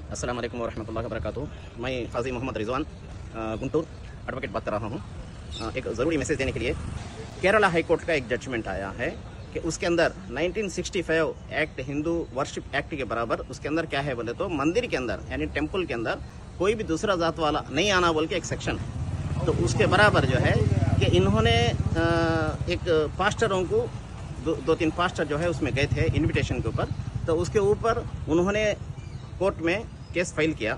अस्सलाम वालेकुम वरहमतुल्लाहि वबरकातुहू। मैं काजी मोहम्मद रिजवान गुंटूर एडवोकेट बात कर रहा हूँ। एक ज़रूरी मैसेज देने के लिए केरला हाई कोर्ट का एक जजमेंट आया है कि उसके अंदर 1965 एक्ट हिंदू वर्शिप एक्ट के बराबर उसके अंदर क्या है बोले तो मंदिर के अंदर यानी टेम्पल के अंदर कोई भी दूसरा जात वाला नहीं आना बोल के एक सेक्शन है। तो उसके बराबर जो है कि इन्होंने एक पास्टरों को दो तीन पास्टर जो है उसमें गए थे इनविटेशन के ऊपर, तो उसके ऊपर उन्होंने कोर्ट में केस फाइल किया।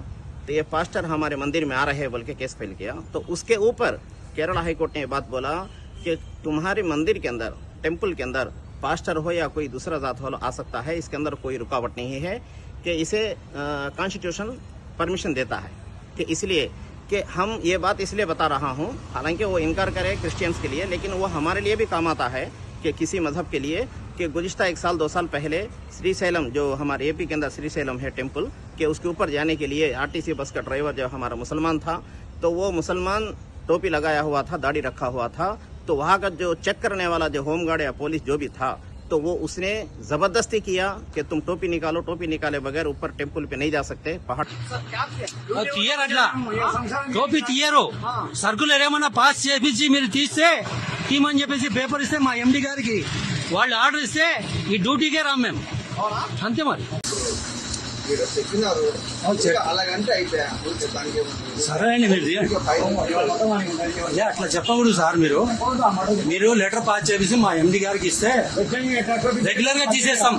तो ये पास्टर हमारे मंदिर में आ रहे हैं बोल के केस फाइल किया। तो उसके ऊपर केरला हाई कोर्ट ने बात बोला कि तुम्हारे मंदिर के अंदर टेम्पल के अंदर पास्टर हो या कोई दूसरा जात वाला आ सकता है, इसके अंदर कोई रुकावट नहीं है कि इसे कॉन्स्टिट्यूशन परमिशन देता है। कि इसलिए कि हम ये बात इसलिए बता रहा हूँ, हालांकि वो इनकार करे क्रिश्चियंस के लिए, लेकिन वो हमारे लिए भी काम आता है कि किसी मजहब के लिए कि गुज़िश्ता 1 साल 2 साल पहले श्रीशैलम जो हमारे एपी के अंदर श्रीशैलम है टेम्पल के उसके ऊपर जाने के लिए आरटीसी बस का ड्राइवर जो हमारा मुसलमान था, तो वो मुसलमान टोपी लगाया हुआ था, दाढ़ी रखा हुआ था। तो वहाँ का जो चेक करने वाला जो होमगार्ड या पुलिस जो भी था, तो वो उसने ज़बरदस्ती किया कि तुम टोपी निकालो, टोपी निकाले बगैर ऊपर टेम्पल पे नहीं जा सकते। पहाड़ టోపీ తీయరు, సర్కులర్ ఏమన్నా పాస్ చేపించి మీరు తీస్తే తీమని చెప్పేసి పేపర్ ఇస్తే మా ఎండి గారికి వాళ్ళు ఆర్డర్ ఇస్తే ఈ డ్యూటీకే రాం మేము, అంతే మరి. సరే అండి, మీరు అట్లా చెప్పకూడదు సార్. మీరు లెటర్ పాస్ చేసి మా ఎండి గారికి ఇస్తే రెగ్యులర్ గా తీసేస్తాం.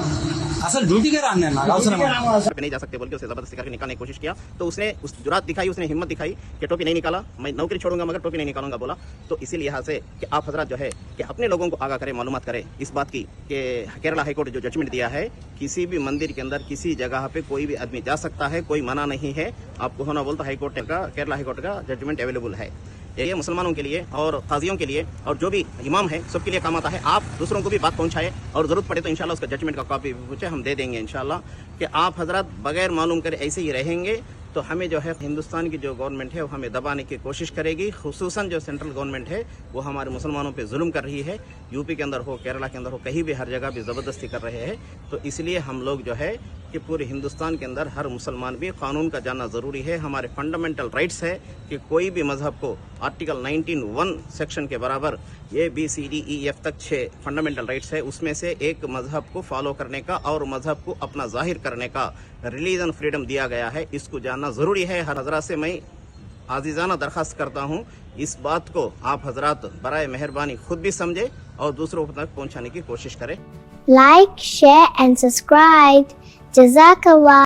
असल ड्यूटी के राम नहीं जा सकते बोल के उसे जबरदस्ती करके निकालने की कोशिश किया। तो उसने उस जुरात दिखाई, उसने हिम्मत दिखाई कि टोपी नहीं निकाला, मैं नौकरी छोड़ूंगा मगर टोपी नहीं निकालूंगा बोला। तो इसीलिए यहाँ से कि आप हजरात जो है कि अपने लोगों को आगाह करें, मालूमात करें इस बात की कि केरला हाईकोर्ट जो जजमेंट दिया है किसी भी मंदिर के अंदर किसी जगह पे कोई भी आदमी जा सकता है, कोई मना नहीं है। आपको होना बोलता हाईकोर्ट का केरला हाईकोर्ट का जजमेंट अवेलेबल है। ये मुसलमानों के लिए और काजियों के लिए और जो भी इमाम है सबके लिए काम आता है। आप दूसरों को भी बात पहुंचाए और जरूरत पड़े तो इंशाल्लाह उसका जजमेंट का कॉपी पूछे, हम दे देंगे इंशाल्लाह। कि आप हजरत बगैर मालूम करे ऐसे ही रहेंगे तो हमें जो है हिंदुस्तान की जो गवर्नमेंट है वो हमें दबाने की कोशिश करेगी। खुसूसन जो सेंट्रल गवर्नमेंट है वो हमारे मुसलमानों पे जुल्म कर रही है। यूपी के अंदर हो, केरला के अंदर हो, कहीं भी हर जगह भी ज़बरदस्ती कर रहे हैं। तो इसलिए हम लोग जो है कि पूरे हिंदुस्तान के अंदर हर मुसलमान भी कानून का जानना ज़रूरी है। हमारे फंडामेंटल राइट्स है कि कोई भी मज़हब को आर्टिकल 19(1) सेक्शन के बराबर ABCDEF तक 6 फंडामेंटल राइट्स है, उसमें से एक मज़हब को फॉलो करने का और मज़हब को अपना जाहिर करने का रिलीजन फ्रीडम दिया गया है। इसको जानना ज़रूरी है। हर हजरात से मैं आजीज़ाना दरख्वास्त करता हूँ, इस बात को आप हजरात बराए मेहरबानी खुद भी समझे और दूसरों तक पहुँचाने की कोशिश करें। Like, share and subscribe. Jazakallah.